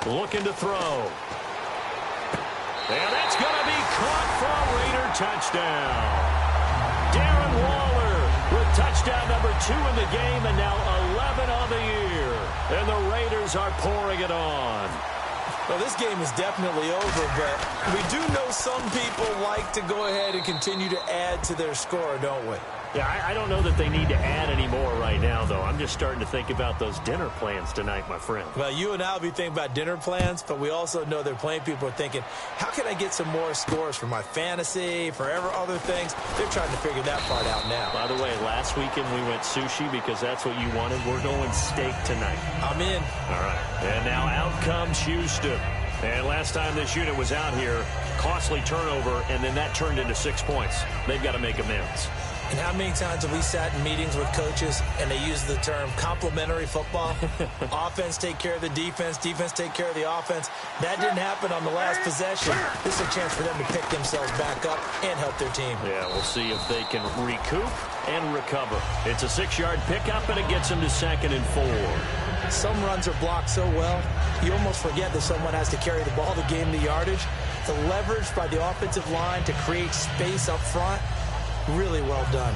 Looking to throw. And that's going to be caught for a Raider touchdown. Darren Waller with touchdown number 2 in the game, and now 11 on the year. And the Raiders are pouring it on. Well, this game is definitely over, but we do know some people like to go ahead and continue to add to their score, don't we? Yeah, I don't know that they need to add any more right now, though. I'm just starting to think about those dinner plans tonight, my friend. Well, you and I will be thinking about dinner plans, but we also know they're playing people are thinking, how can I get some more scores for my fantasy, for other things? They're trying to figure that part out now. By the way, last weekend we went sushi because that's what you wanted. We're going steak tonight. I'm in. All right. And now out comes Houston. And last time this unit was out here, costly turnover, and then that turned into 6 points. They've got to make amends. And how many times have we sat in meetings with coaches and they use the term complementary football? Offense take care of the defense take care of the offense. That didn't happen on the last possession. This is a chance for them to pick themselves back up and help their team. Yeah, we'll see if they can recoup and recover. It's a 6-yard pickup, and it gets them to 2nd and 4. Some runs are blocked so well, you almost forget that someone has to carry the ball to gain the yardage. The leverage by the offensive line to create space up front, really well done.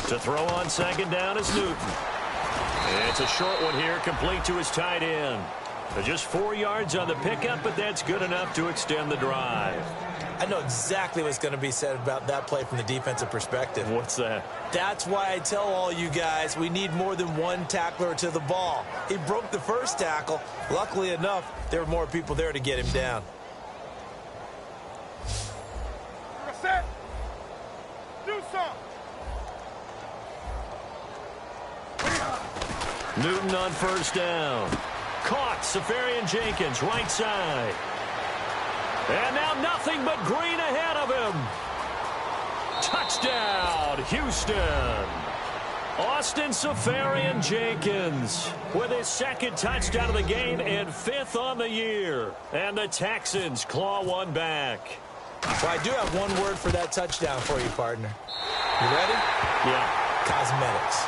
To throw on 2nd down is Newton. It's a short one here, complete to his tight end. Just 4 yards on the pickup, but that's good enough to extend the drive. I know exactly what's going to be said about that play from the defensive perspective. What's that? That's why I tell all you guys we need more than one tackler to the ball. He broke the first tackle. Luckily enough, there were more people there to get him down. You're set. Do something. Newton on 1st down. Caught. Safarian Jenkins, right side. And now nothing but green ahead of him. Touchdown, Houston. Austin Safarian Jenkins with his 2nd touchdown of the game and 5th on the year. And the Texans claw one back. Well, I do have one word for that touchdown for you, partner. You ready? Yeah. Cosmetics.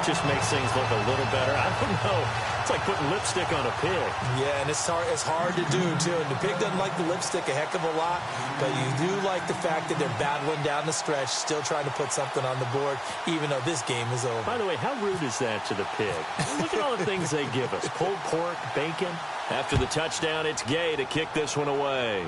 Just makes things look a little better. I don't know. It's like putting lipstick on a pig. Yeah, and it's hard to do, too. And the pig doesn't like the lipstick a heck of a lot, but you do like the fact that they're battling down the stretch, still trying to put something on the board, even though this game is over. By the way, how rude is that to the pig? Look at all the things they give us. Pulled pork, bacon. After the touchdown, it's Gay to kick this one away.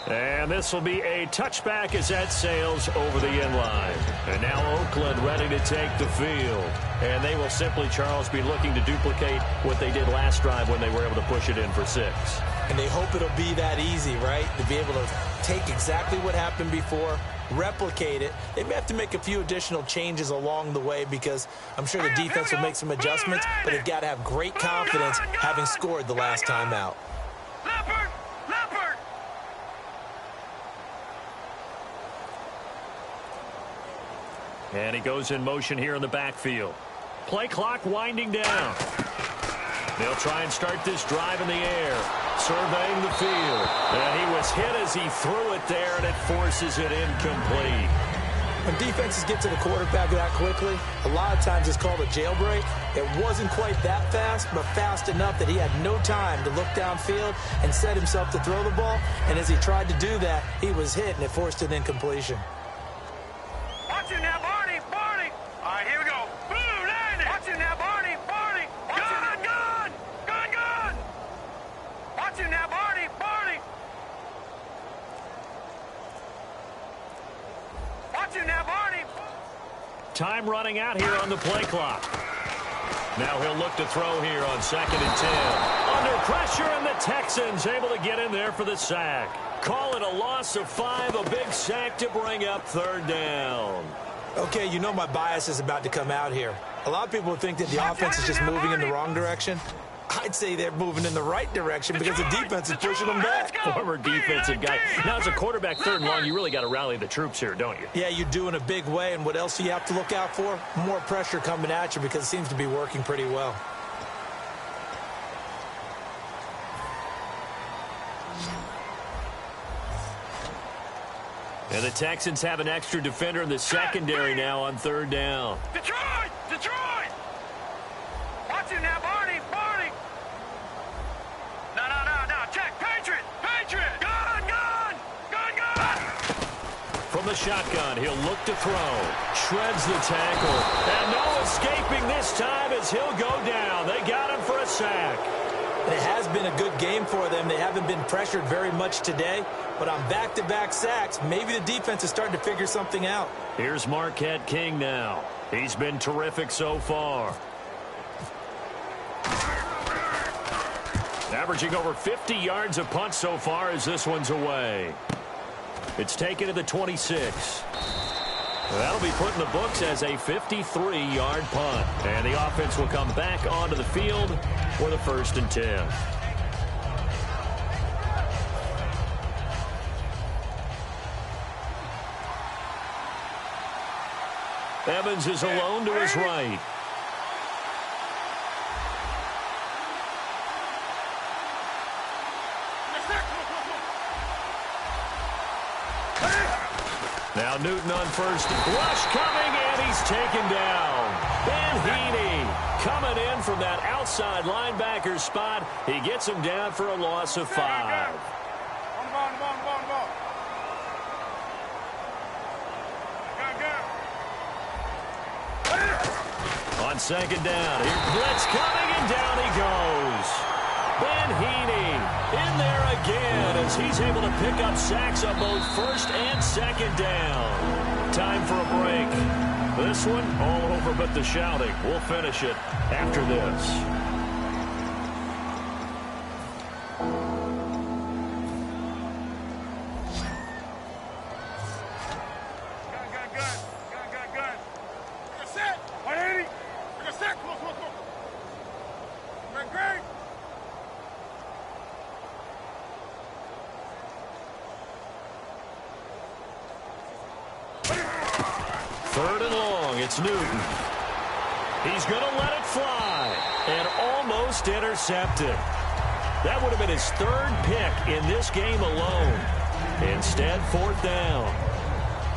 And this will be a touchback as that sails over the end line. And now Oakland ready to take the field. And they will simply, Charles, be looking to duplicate what they did last drive when they were able to push it in for 6. And they hope it'll be that easy, right? To be able to take exactly what happened before, replicate it. They may have to make a few additional changes along the way because I'm sure the defense will make some adjustments, but they've got to have great confidence having scored the last time out. Leopard! Leopard! And he goes in motion here in the backfield. Play clock winding down. They'll try and start this drive in the air, surveying the field. And he was hit as he threw it there, and it forces it incomplete. When defenses get to the quarterback that quickly, a lot of times it's called a jailbreak. It wasn't quite that fast, but fast enough that he had no time to look downfield and set himself to throw the ball. And as he tried to do that, he was hit, and it forced an incompletion. Watch him now, Barney! Barney! All right, here we go. Boom! Land it! Watch him now, Barney! Barney! Gun! Gun! Gun! Gun! Watch him now, Barney! Barney! Watch him now, Barney! Time running out here on the play clock. Now he'll look to throw here on 2nd and 10. Under pressure, and the Texans able to get in there for the sack. Call it a loss of 5, a big sack to bring up 3rd down. Okay, you know my bias is about to come out here. A lot of people think that the offense is just moving in the wrong direction. I'd say they're moving in the right direction because the defense is pushing them back. Former defensive guy. Now, as a quarterback 3rd and long, you really got to rally the troops here, don't you? Yeah, you do in a big way, and what else do you have to look out for? More pressure coming at you because it seems to be working pretty well. And the Texans have an extra defender in the secondary now on 3rd down. Detroit! Detroit! Watch him now, Barney! Barney! No. Check! Patriot! Patriot! Gun! Gun! Gun! Gun! From the shotgun, he'll look to throw. Shreds the tackle. And no escaping this time as he'll go down. They got him for a sack. It has been a good game for them. They haven't been pressured very much today, but on back-to-back sacks, maybe the defense is starting to figure something out. Here's Marquette King now. He's been terrific so far. Averaging over 50 yards a punt so far as this one's away. It's taken to the 26. That'll be put in the books as a 53-yard punt. And the offense will come back onto the field for the 1st and 10. Evans is alone to his right. Now Newton on 1st. Rush coming, and he's taken down. Ben Heaney coming in from that outside linebacker spot. He gets him down for a loss of 5. On the ball. On 2nd down, here blitz coming, and down he goes. Ben Heaney in there again as he's able to pick up sacks on both 1st and 2nd down. Time for a break. This one all over but the shouting. We'll finish it after this. It's Newton. He's going to let it fly and almost intercepted. That would have been his 3rd pick in this game alone. Instead, 4th down.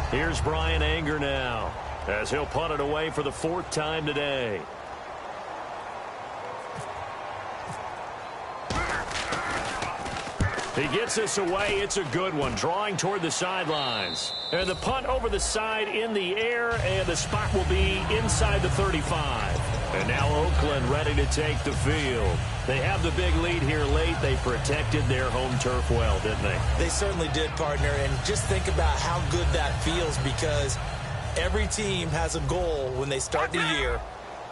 Here's Brian Anger now as he'll punt it away for the 4th time today. He gets this away. It's a good one, drawing toward the sidelines. And the punt over the side in the air, and the spot will be inside the 35. And now Oakland ready to take the field. They have the big lead here late. They protected their home turf well, didn't they? They certainly did, partner. And just think about how good that feels because every team has a goal when they start the year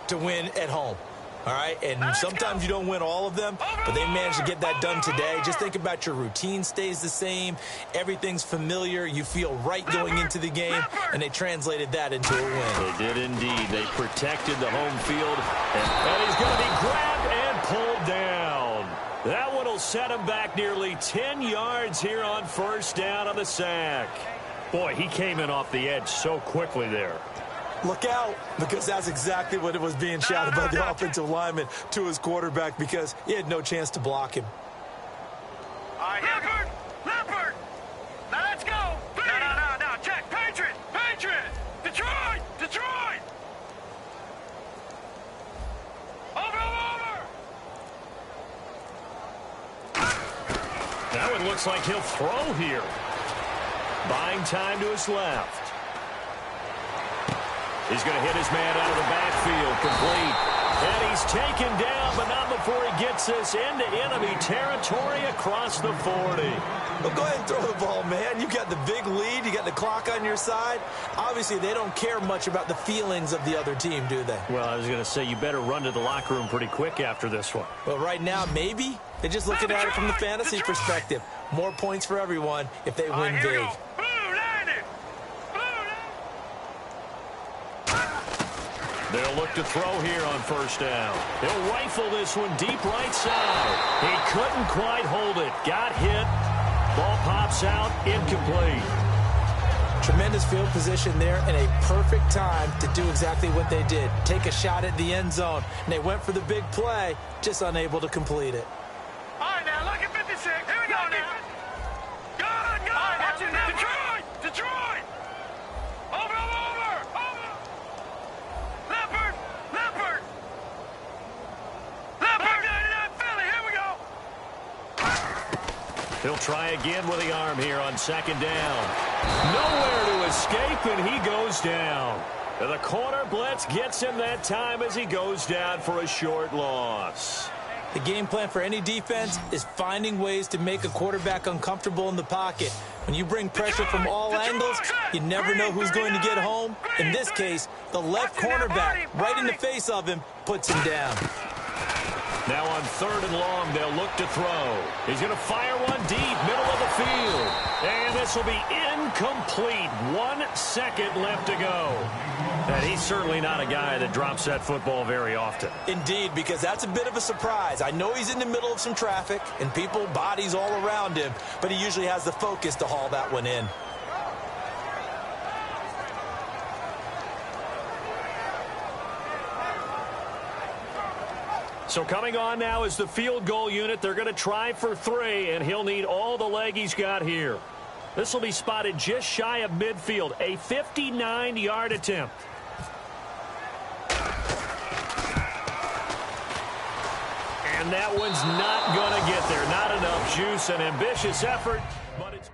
to win at home. All right, and sometimes you don't win all of them, but they managed to get that done today. Just think about your routine stays the same. Everything's familiar. You feel right going into the game, and they translated that into a win. They did indeed. They protected the home field, and he's going to be grabbed and pulled down. That one will set him back nearly 10 yards here on first down on the sack. Boy, he came in off the edge so quickly there. Look out, because that's exactly what it was being shouted by the offensive lineman to his quarterback, because he had no chance to block him. Leopard! Leopard! Now let's go! No, check! Patriot! Detroit! Over! That one looks like he'll throw here. Buying time to his left. He's going to hit his man out of the backfield, complete. And he's taken down, but not before he gets this into enemy territory across the 40. Well, go ahead and throw the ball, man. You got the big lead. You got the clock on your side. Obviously, they don't care much about the feelings of the other team, do they? Well, I was going to say, you better run to the locker room pretty quick after this one. Well, right now, maybe. They're just looking at it from the fantasy perspective. More points for everyone if they win big. They'll look to throw here on first down. He'll rifle this one deep right side. He couldn't quite hold it. Got hit. Ball pops out. Incomplete. Tremendous field position there and a perfect time to do exactly what they did. Take a shot at the end zone. And they went for the big play, just unable to complete it. All right, now, look at 56. Here we go now. Go! Watch it now. Detroit! Over! Leopard! 99 Philly, here we go! He'll try again with the arm here on second down. Nowhere to escape, and he goes down. The corner blitz gets him that time as he goes down for a short loss. The game plan for any defense is finding ways to make a quarterback uncomfortable in the pocket. When you bring pressure from all angles, you never know who's going to get home. In this case, the left cornerback, right in the face of him, puts him down. Now on third and long, they'll look to throw. He's going to fire one deep, middle of the field. And this will be incomplete. 1 second left to go. And he's certainly not a guy that drops that football very often. Indeed, because that's a bit of a surprise. I know he's in the middle of some traffic and people, bodies all around him, but he usually has the focus to haul that one in. So coming on now is the field goal unit. They're going to try for 3, and he'll need all the leg he's got here. This will be spotted just shy of midfield, a 59-yard attempt. And that one's not going to get there. Not enough juice, an ambitious effort, but it's...